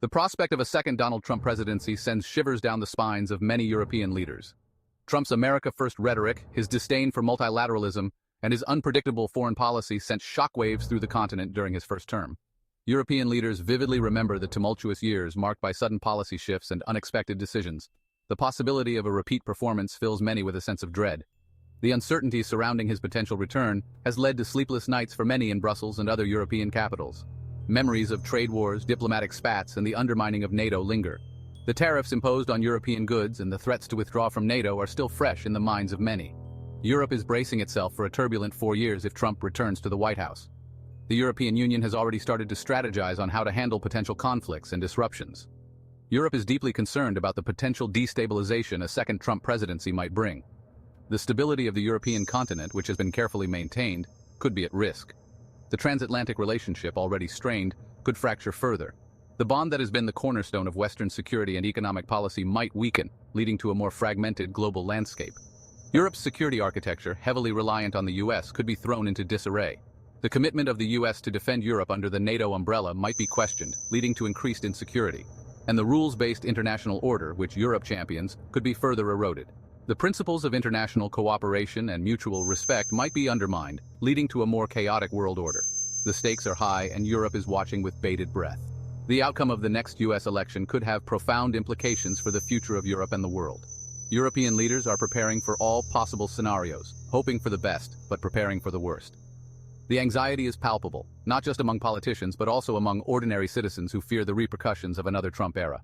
The prospect of a second Donald Trump presidency sends shivers down the spines of many European leaders. Trump's America First rhetoric, his disdain for multilateralism, and his unpredictable foreign policy sent shockwaves through the continent during his first term. European leaders vividly remember the tumultuous years marked by sudden policy shifts and unexpected decisions. The possibility of a repeat performance fills many with a sense of dread. The uncertainty surrounding his potential return has led to sleepless nights for many in Brussels and other European capitals. Memories of trade wars, diplomatic spats, and the undermining of NATO linger. The tariffs imposed on European goods and the threats to withdraw from NATO are still fresh in the minds of many. Europe is bracing itself for a turbulent 4 years if Trump returns to the White House. The European Union has already started to strategize on how to handle potential conflicts and disruptions. Europe is deeply concerned about the potential destabilization a second Trump presidency might bring. The stability of the European continent, which has been carefully maintained, could be at risk. The transatlantic relationship, already strained, could fracture further. The bond that has been the cornerstone of Western security and economic policy might weaken, leading to a more fragmented global landscape. Europe's security architecture, heavily reliant on the US, could be thrown into disarray. The commitment of the US to defend Europe under the NATO umbrella might be questioned, leading to increased insecurity. And the rules-based international order, which Europe champions, could be further eroded. The principles of international cooperation and mutual respect might be undermined, leading to a more chaotic world order. The stakes are high and Europe is watching with bated breath. The outcome of the next US election could have profound implications for the future of Europe and the world. European leaders are preparing for all possible scenarios, hoping for the best, but preparing for the worst. The anxiety is palpable, not just among politicians but also among ordinary citizens who fear the repercussions of another Trump era.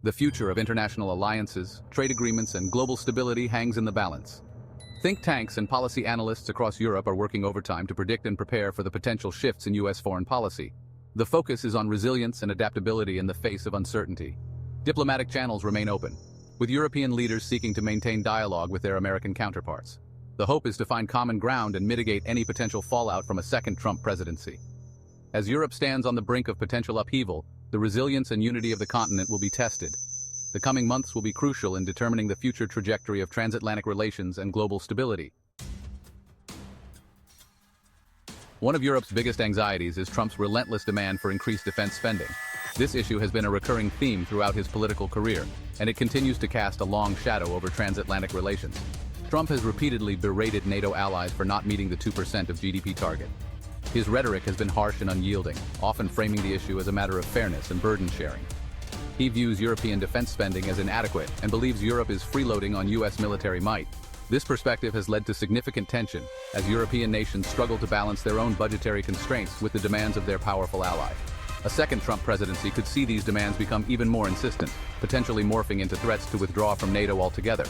The future of international alliances, trade agreements, and global stability hangs in the balance. Think tanks and policy analysts across Europe are working overtime to predict and prepare for the potential shifts in US foreign policy. The focus is on resilience and adaptability in the face of uncertainty. Diplomatic channels remain open, with European leaders seeking to maintain dialogue with their American counterparts. The hope is to find common ground and mitigate any potential fallout from a second Trump presidency. As Europe stands on the brink of potential upheaval, the resilience and unity of the continent will be tested. The coming months will be crucial in determining the future trajectory of transatlantic relations and global stability. One of Europe's biggest anxieties is Trump's relentless demand for increased defense spending. This issue has been a recurring theme throughout his political career, and it continues to cast a long shadow over transatlantic relations. Trump has repeatedly berated NATO allies for not meeting the 2% of GDP target. His rhetoric has been harsh and unyielding, often framing the issue as a matter of fairness and burden sharing. He views European defense spending as inadequate and believes Europe is freeloading on US military might. This perspective has led to significant tension as European nations struggle to balance their own budgetary constraints with the demands of their powerful ally. A second Trump presidency could see these demands become even more insistent, potentially morphing into threats to withdraw from NATO altogether.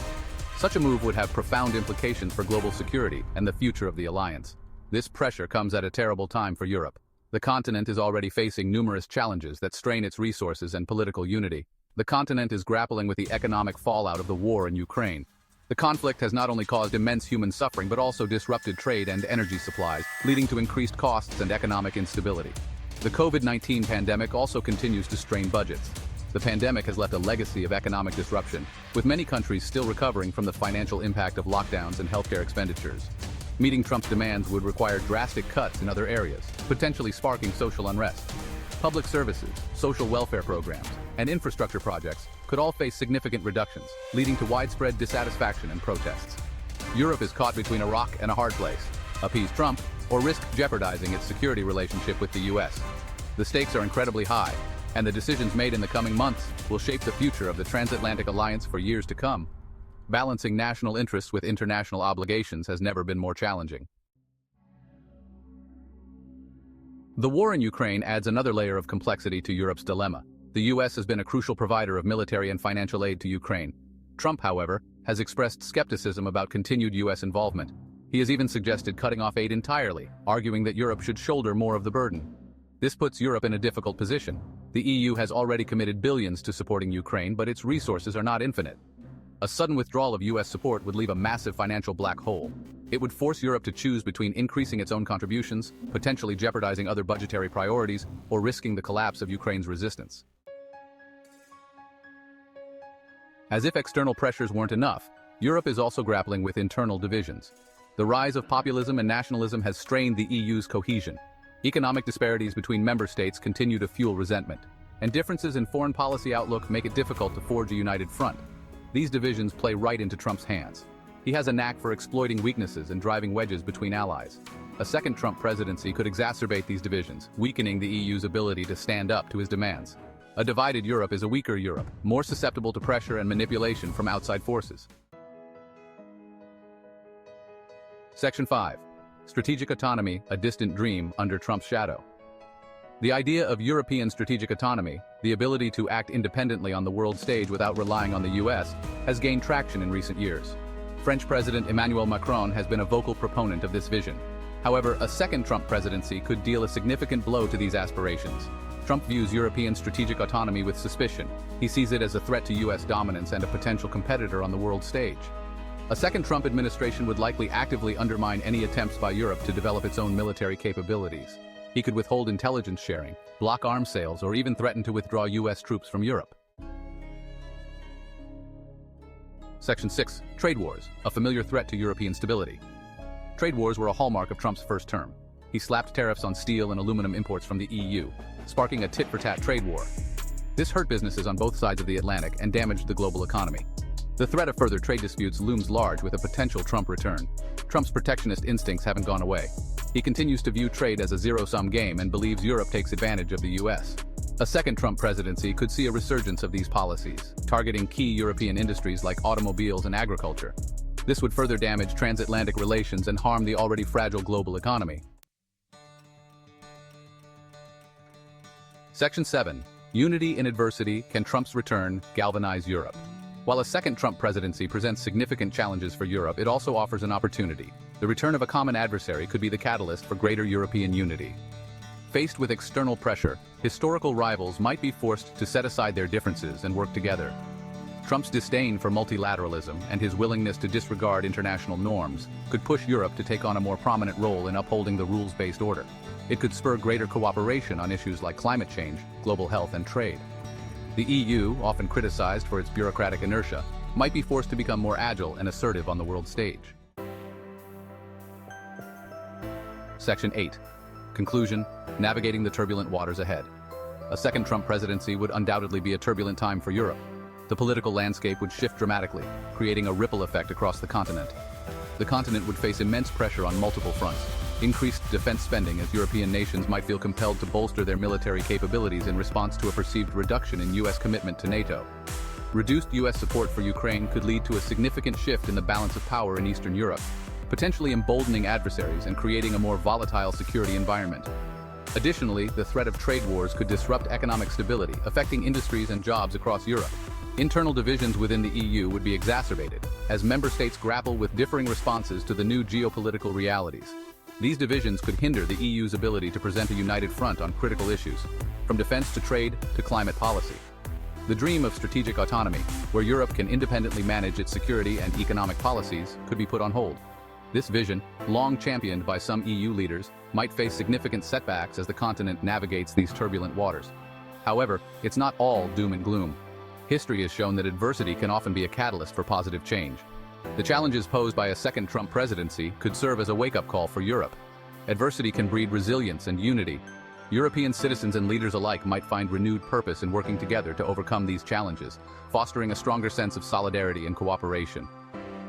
Such a move would have profound implications for global security and the future of the alliance. This pressure comes at a terrible time for Europe. The continent is already facing numerous challenges that strain its resources and political unity. The continent is grappling with the economic fallout of the war in Ukraine. The conflict has not only caused immense human suffering but also disrupted trade and energy supplies, leading to increased costs and economic instability. The COVID-19 pandemic also continues to strain budgets. The pandemic has left a legacy of economic disruption, with many countries still recovering from the financial impact of lockdowns and healthcare expenditures. Meeting Trump's demands would require drastic cuts in other areas, potentially sparking social unrest. Public services, social welfare programs, and infrastructure projects could all face significant reductions, leading to widespread dissatisfaction and protests. Europe is caught between a rock and a hard place: appease Trump or risk jeopardizing its security relationship with the US. The stakes are incredibly high, and the decisions made in the coming months will shape the future of the transatlantic alliance for years to come. Balancing national interests with international obligations has never been more challenging. The war in Ukraine adds another layer of complexity to Europe's dilemma. The US has been a crucial provider of military and financial aid to Ukraine. Trump, however, has expressed skepticism about continued US involvement. He has even suggested cutting off aid entirely, arguing that Europe should shoulder more of the burden. This puts Europe in a difficult position. The EU has already committed billions to supporting Ukraine, but its resources are not infinite. A sudden withdrawal of US support would leave a massive financial black hole. It would force Europe to choose between increasing its own contributions, potentially jeopardizing other budgetary priorities, or risking the collapse of Ukraine's resistance. As if external pressures weren't enough, Europe is also grappling with internal divisions. The rise of populism and nationalism has strained the EU's cohesion. Economic disparities between member states continue to fuel resentment. and differences in foreign policy outlook make it difficult to forge a united front. These divisions play right into Trump's hands. He has a knack for exploiting weaknesses and driving wedges between allies. A second Trump presidency could exacerbate these divisions, weakening the EU's ability to stand up to his demands. A divided Europe is a weaker Europe, more susceptible to pressure and manipulation from outside forces. Section 5. Strategic autonomy, a distant dream under Trump's shadow. The idea of European strategic autonomy, the ability to act independently on the world stage without relying on the US, has gained traction in recent years. French President Emmanuel Macron has been a vocal proponent of this vision. However, a second Trump presidency could deal a significant blow to these aspirations. Trump views European strategic autonomy with suspicion. He sees it as a threat to US dominance and a potential competitor on the world stage. A second Trump administration would likely actively undermine any attempts by Europe to develop its own military capabilities. He could withhold intelligence sharing, block arms sales, or even threaten to withdraw US troops from Europe. Section 6. Trade wars, a familiar threat to European stability. Trade wars were a hallmark of Trump's first term. He slapped tariffs on steel and aluminum imports from the EU, sparking a tit-for-tat trade war. This hurt businesses on both sides of the Atlantic and damaged the global economy. The threat of further trade disputes looms large with a potential Trump return. Trump's protectionist instincts haven't gone away. He continues to view trade as a zero-sum game and believes Europe takes advantage of the US. A second Trump presidency could see a resurgence of these policies, targeting key European industries like automobiles and agriculture. This would further damage transatlantic relations and harm the already fragile global economy. Section 7. Unity in adversity, can Trump's return galvanize Europe? While a second Trump presidency presents significant challenges for Europe, it also offers an opportunity. The return of a common adversary could be the catalyst for greater European unity. Faced with external pressure, historical rivals might be forced to set aside their differences and work together. Trump's disdain for multilateralism and his willingness to disregard international norms could push Europe to take on a more prominent role in upholding the rules-based order. It could spur greater cooperation on issues like climate change, global health, and trade. The EU, often criticized for its bureaucratic inertia, might be forced to become more agile and assertive on the world stage. Section 8. Conclusion: navigating the turbulent waters ahead. A second Trump presidency would undoubtedly be a turbulent time for Europe. The political landscape would shift dramatically, creating a ripple effect across the continent. The continent would face immense pressure on multiple fronts. Increased defense spending, as European nations might feel compelled to bolster their military capabilities in response to a perceived reduction in US commitment to NATO. Reduced US support for Ukraine could lead to a significant shift in the balance of power in Eastern Europe, potentially emboldening adversaries and creating a more volatile security environment. Additionally, the threat of trade wars could disrupt economic stability, affecting industries and jobs across Europe. Internal divisions within the EU would be exacerbated, as member states grapple with differing responses to the new geopolitical realities. These divisions could hinder the EU's ability to present a united front on critical issues, from defense to trade to climate policy. The dream of strategic autonomy, where Europe can independently manage its security and economic policies, could be put on hold. This vision, long championed by some EU leaders, might face significant setbacks as the continent navigates these turbulent waters. However, it's not all doom and gloom. History has shown that adversity can often be a catalyst for positive change. The challenges posed by a second Trump presidency could serve as a wake-up call for Europe. Adversity can breed resilience and unity. European citizens and leaders alike might find renewed purpose in working together to overcome these challenges, fostering a stronger sense of solidarity and cooperation.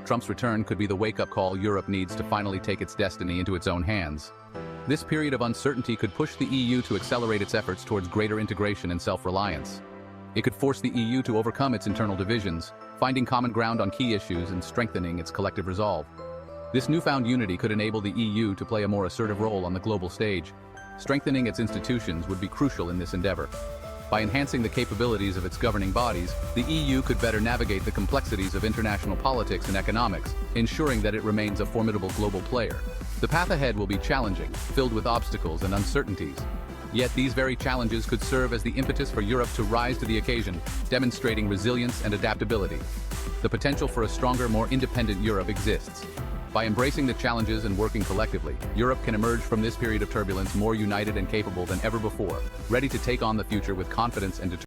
Trump's return could be the wake-up call Europe needs to finally take its destiny into its own hands. This period of uncertainty could push the EU to accelerate its efforts towards greater integration and self-reliance. It could force the EU to overcome its internal divisions, finding common ground on key issues and strengthening its collective resolve. This newfound unity could enable the EU to play a more assertive role on the global stage. Strengthening its institutions would be crucial in this endeavor. By enhancing the capabilities of its governing bodies, the EU could better navigate the complexities of international politics and economics, ensuring that it remains a formidable global player. The path ahead will be challenging, filled with obstacles and uncertainties. Yet these very challenges could serve as the impetus for Europe to rise to the occasion, demonstrating resilience and adaptability. The potential for a stronger, more independent Europe exists. By embracing the challenges and working collectively, Europe can emerge from this period of turbulence more united and capable than ever before, ready to take on the future with confidence and determination.